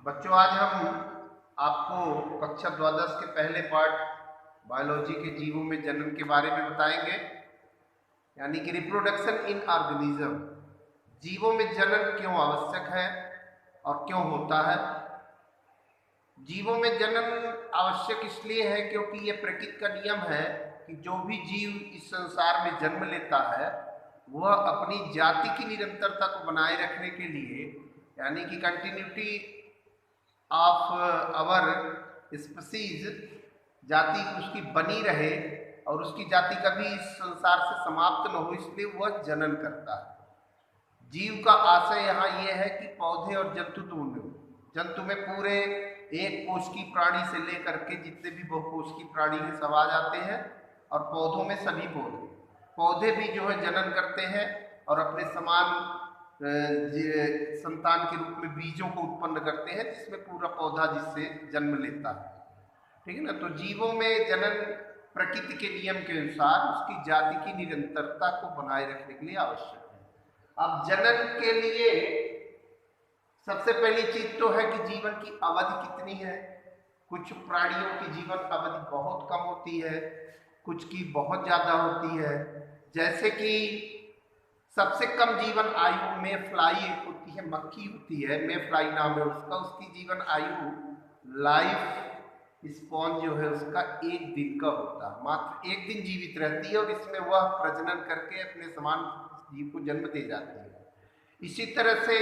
बच्चों, आज हम आपको कक्षा द्वादश के पहले पार्ट बायोलॉजी के जीवों में जन्म के बारे में बताएंगे। यानी कि रिप्रोडक्शन इन ऑर्गेनिज्म, जीवों में जन्म क्यों आवश्यक है और क्यों होता है। जीवों में जन्म आवश्यक इसलिए है क्योंकि ये प्रकृति का नियम है कि जो भी जीव इस संसार में जन्म लेता है वह अपनी जाति की निरंतरता को बनाए रखने के लिए, यानी कि कंटिन्यूटी ऑफ अवर स्पीसीज, जाति उसकी बनी रहे और उसकी जाति कभी इस संसार से समाप्त न हो, इसलिए वह जनन करता है। जीव का आशय यहाँ यह है कि पौधे और जंतु में पूरे एक कोशिकीय प्राणी से लेकर के जितने भी बहुकोशिकीय प्राणी हैं सब आ जाते हैं, और पौधों में सभी पौधे भी जो है जनन करते हैं और अपने समान संतान के रूप में बीजों को उत्पन्न करते हैं, जिसमें पूरा पौधा जिससे जन्म लेता है। ठीक है ना। तो जीवों में जनन प्रकृति के नियम के अनुसार उसकी जाति की निरंतरता को बनाए रखने के लिए आवश्यक है। अब जनन के लिए सबसे पहली चीज तो है कि जीवन की अवधि कितनी है। कुछ प्राणियों की जीवन अवधि बहुत कम होती है, कुछ की बहुत ज्यादा होती है। जैसे कि सबसे कम जीवन आयु में फ्लाई एक होती है, मक्खी होती है, मे फ्लाई नाम है उसका, उसकी जीवन आयु लाइफ स्पॉन जो है उसका 1 दिन का होता है, मात्र 1 दिन जीवित रहती है और इसमें वह प्रजनन करके अपने समान जीव को जन्म दे जाती है। इसी तरह से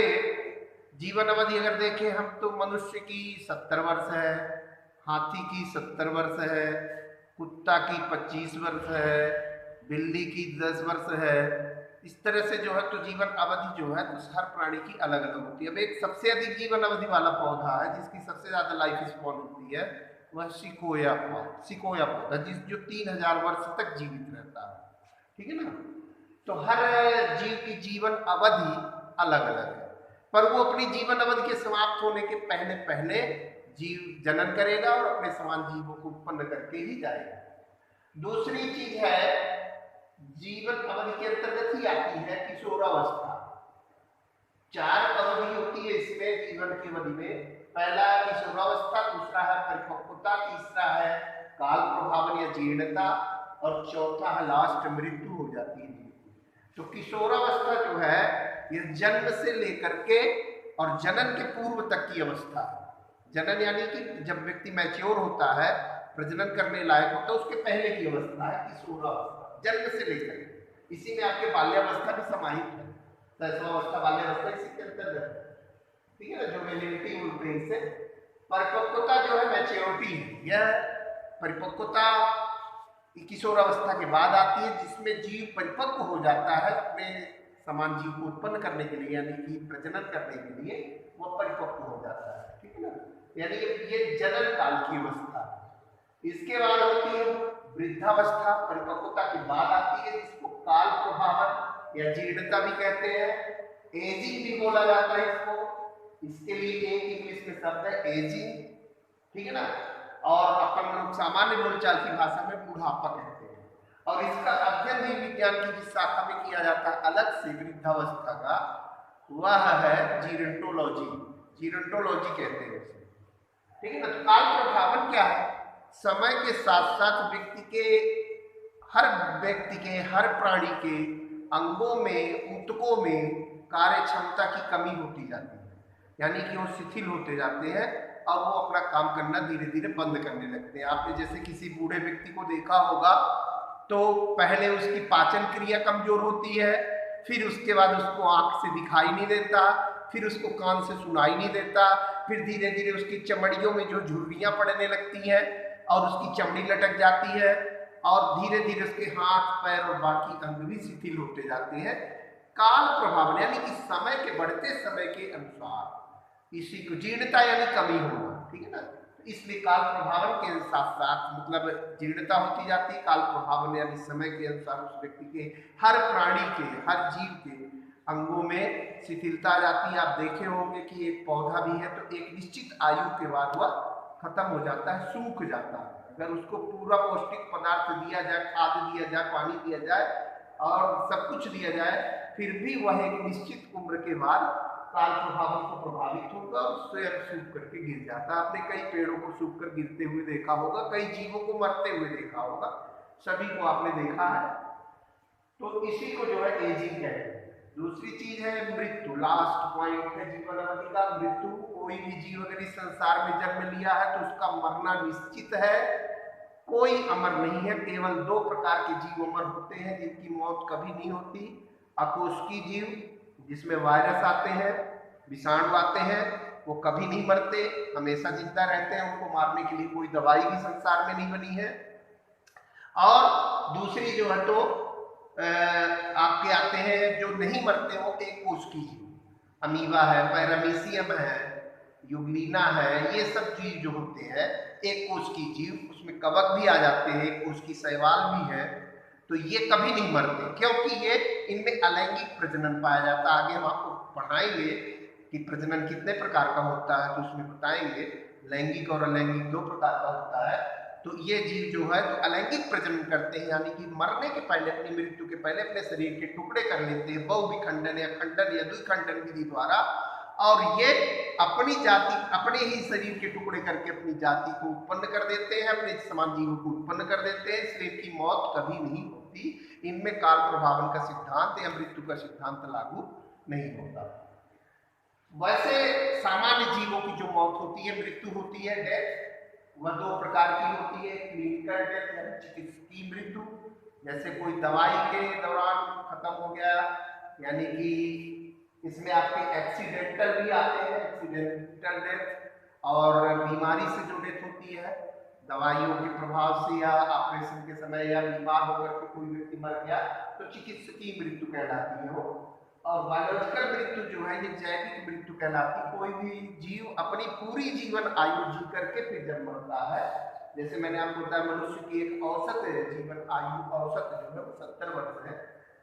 जीवन अवधि अगर देखें हम तो मनुष्य की 70 वर्ष है, हाथी की 70 वर्ष है, कुत्ता की 25 वर्ष है, बिल्ली की 10 वर्ष है। इस तरह से जो है तो जीवन अवधि जो है तो हर प्राणी की अलग अलग होती है। अब एक सबसे अधिक जीवन अवधि वाला पौधा है जिसकी सबसे ज्यादा लाइफ स्पॉन होती है, वह सिकोया पौधा, जो 3000 वर्ष तक जीवित रहता है। ठीक है ना। तो हर जीव की जीवन अवधि अलग अलग है, पर वो अपनी जीवन अवधि के समाप्त होने के पहले पहले जीव जनन करेगा और अपने समान जीवों को उत्पन्न करके ही जाएगा। दूसरी चीज है, जीवन अवधि के अंतर्गत ही आती है किशोरावस्था। 4 अवधि होती है इसमें जीवन की अवधि में। पहला है किशोरावस्था, दूसरा है परिपक्वता, तीसरा है काल प्रभावन या जीर्णता, और चौथा है लास्ट मृत्यु हो जाती है। तो किशोरावस्था जो है यह जन्म से लेकर के और जनन के पूर्व तक की अवस्था है। जनन यानी कि जब व्यक्ति मैच्योर होता है, प्रजनन करने लायक होता है, उसके पहले की अवस्था है किशोरावस्था, जन्म से लेकर। इसी में आपके बाल्यावस्था भी समाहित है, शैशवावस्था बाल्यावस्था इसी के अंतर्गत है। ठीक है ना, जो वेलिडिटी बोलते हैं इसे। परिपक्वता जो है मैच्योरिटी है, यह परिपक्वता किशोरावस्था के बाद आती है, जिसमें जीव परिपक्व हो जाता है अपने समान जीव को उत्पन्न करने के लिए, यानी कि प्रजनन करने के लिए वह परिपक्व हो जाता है। ठीक है ना। यानी ये जनन काल की अवस्था। इसके बाद होती है वृद्धावस्था, परिपक्वता के बाद आती है, जिसको काल प्रभावन या जीर्णता भी कहते हैं, एजिंग भी बोला जाता है इसको। इसके लिए एक इंग्लिश में शब्द है एजिंग। ठीक है ना। और अपन लोग सामान्य बोलचाल की भाषा में बुढ़ापा कहते हैं, और इसका अध्ययन भी विज्ञान की जिस शाखा में किया जाता है अलग से वृद्धावस्था का, वह है जीरंटोलॉजी। जीरंटोलॉजी कहते हैं उसे। ठीक है ना। तो काल प्रभावन क्या है? समय के साथ साथ व्यक्ति के हर प्राणी के अंगों में, ऊतकों में कार्य क्षमता की कमी होती जाती है, यानी कि वो शिथिल होते जाते हैं और वो अपना काम करना धीरे धीरे बंद करने लगते हैं। आपने जैसे किसी बूढ़े व्यक्ति को देखा होगा तो पहले उसकी पाचन क्रिया कमजोर होती है, फिर उसके बाद उसको आंख से दिखाई नहीं देता, फिर उसको कान से सुनाई नहीं देता, फिर धीरे धीरे उसकी चमड़ियों में जो झुर्रियां पड़ने लगती हैं और उसकी चमड़ी लटक जाती है, और धीरे धीरे उसके हाथ पैर और बाकी अंग भी शिथिल होते जाते हैं। काल प्रभाव यानी कि समय के बढ़ते समय के अनुसार इसी को जीर्णता यानी कमी होना। ठीक है ना। इसलिए काल प्रभावन के साथ साथ मतलब जीर्णता होती जाती है। काल प्रभावन यानी समय के अनुसार उस व्यक्ति के, हर प्राणी के, हर जीव के अंगों में शिथिलता आ जाती है। आप देखे होंगे कि एक पौधा भी है तो एक निश्चित आयु के बाद वह खत्म हो जाता है, सूख जाता है। अगर उसको पूरा पौष्टिक पदार्थ दिया जाए, खाद दिया जाए, पानी दिया जाए और सब कुछ दिया जाए, फिर भी वह एक निश्चित उम्र के बाद काल प्रभाव को प्रभावित होगा और स्वयं सूख करके गिर जाता है। आपने कई पेड़ों को सूख कर गिरते हुए देखा होगा, कई जीवों को मरते हुए देखा होगा, सभी को आपने देखा है। तो इसी को जो है एजिंग कहते हैं। दूसरी चीज है मृत्यु, लास्ट पॉइंट है जीवन अवधि का मृत्यु। कोई भी जीव अगर इस संसार में जन्म लिया है तो उसका मरना निश्चित है, कोई अमर नहीं है। केवल दो प्रकार के जीव अमर होते हैं जिनकी मौत कभी नहीं होती। अकोष्ठी जीव जिसमें वायरस आते हैं, विषाणु आते हैं, वो कभी नहीं मरते, हमेशा जिंदा रहते हैं, उनको मारने के लिए कोई दवाई भी संसार में नहीं बनी है। और दूसरी जो है तो आपके आते हैं जो नहीं मरते, वो एक कोशिकी जीव, अमीबा है, पैरामीशियम है, युग्लिना है, ये सब चीज जो होते हैं एक कोशिकी जीव, उसमें कवक भी आ जाते हैं, एक कोशिकी शैवाल भी है। तो ये कभी नहीं मरते क्योंकि ये इनमें अलैंगिक प्रजनन पाया जाता है। आगे हम आपको पढ़ाएंगे कि प्रजनन कितने प्रकार का होता है, तो उसमें बताएंगे लैंगिक और अलैंगिक दो प्रकार का होता है। तो ये जीव जो है तो अलैंगिक प्रजनन करते हैं, यानी कि मरने के पहले, अपनी मृत्यु के पहले अपने शरीर के टुकड़े कर लेते हैं बहुविखंडन या खंडन या द्विखंडन विधि द्वारा, और ये अपनी जाति, अपने ही शरीर के टुकड़े करके अपनी जाति को उत्पन्न कर देते हैं, अपने समान जीवों को उत्पन्न कर देते हैं, इसलिए इनकी मौत कभी नहीं होती। इनमें काल प्रभावन का सिद्धांत या मृत्यु का सिद्धांत लागू नहीं होता। वैसे सामान्य जीवों की जो मौत होती है, मृत्यु होती है, डेथ, वह दो प्रकार की होती है। क्लिनिकल डेथ यानी चिकित्सकीय मृत्यु, जैसे कोई दवाई के दौरान खत्म हो गया, यानी कि इसमें आपके एक्सीडेंटल भी आते हैं, एक्सीडेंटल डेथ, और बीमारी से जो डेथ होती है दवाइयों के प्रभाव से या ऑपरेशन के समय या बीमार होकर के कोई व्यक्ति मर गया, तो चिकित्सकीय मृत्यु कहलाती है वो। और बायोलॉजिकल मृत्यु जो है ये जैविक मृत्यु कहलाती है। कोई भी जीव अपनी पूरी जीवन आयु जी करके फिर जन्म मरता है। जैसे मैंने आपको बताया मनुष्य की एक औसत जीवन आयु औसत जो है 70 वर्ष है।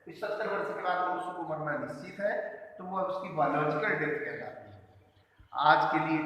इस 70 वर्ष के बाद मनुष्य को मरना निश्चित है, तो वह उसकी बायोलॉजिकल डेथ कहलाती है। आज के लिए